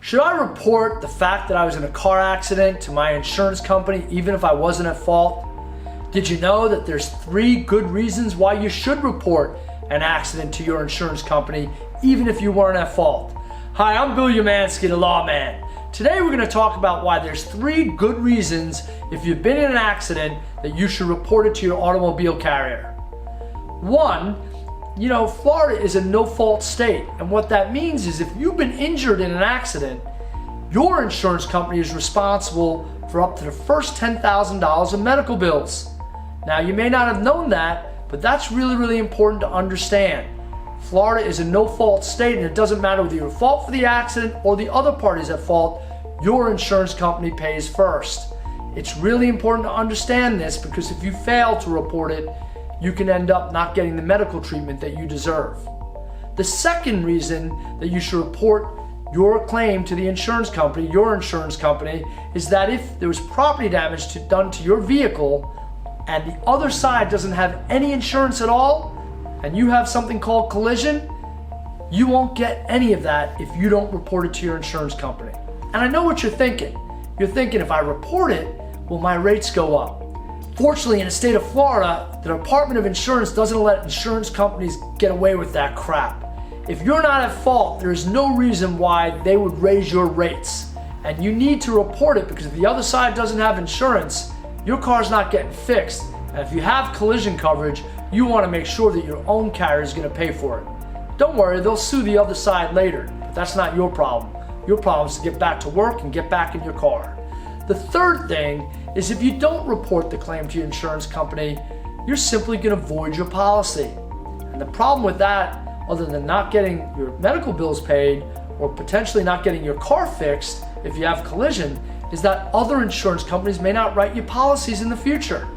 Should I report the fact that I was in a car accident to my insurance company even if I wasn't at fault? Did you know that there's 3 good reasons why you should report an accident to your insurance company even if you weren't at fault? Hi, I'm Bill Umansky, the lawman. Today we're going to talk about why there's 3 good reasons if you've been in an accident that you should report it to your automobile carrier. 1, Florida is a no-fault state, and what that means is if you've been injured in an accident, your insurance company is responsible for up to the first $10,000 of medical bills. Now, you may not have known that, but that's really, really important to understand. Florida is a no-fault state, and it doesn't matter whether you're at fault for the accident or the other party's at fault, your insurance company pays first. It's really important to understand this because if you fail to report it, you can end up not getting the medical treatment that you deserve. The second reason that you should report your claim to the insurance company, your insurance company, is that if there was property damage done to your vehicle and the other side doesn't have any insurance at all, and you have something called collision, you won't get any of that if you don't report it to your insurance company. And I know what you're thinking. You're thinking, if I report it, will my rates go up? Fortunately, in the state of Florida, the Department of Insurance doesn't let insurance companies get away with that crap. If you're not at fault, there's no reason why they would raise your rates. And you need to report it because if the other side doesn't have insurance, your car's not getting fixed. And if you have collision coverage, you want to make sure that your own carrier is going to pay for it. Don't worry, they'll sue the other side later, but that's not your problem. Your problem is to get back to work and get back in your car. The third thing is if you don't report the claim to your insurance company, you're simply going to void your policy. And the problem with that, other than not getting your medical bills paid or potentially not getting your car fixed if you have collision, is that other insurance companies may not write you policies in the future.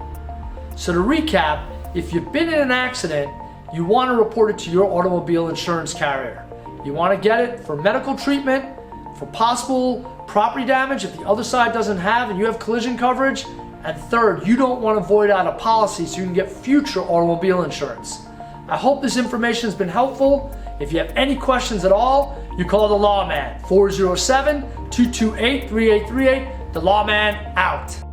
So to recap, if you've been in an accident, you want to report it to your automobile insurance carrier. You want to get it for medical treatment, for possible property damage if the other side doesn't have and you have collision coverage. And third, you don't want to void out a policy so you can get future automobile insurance. I hope this information has been helpful. If you have any questions at all, you call the lawman, 407-228-3838. The lawman out.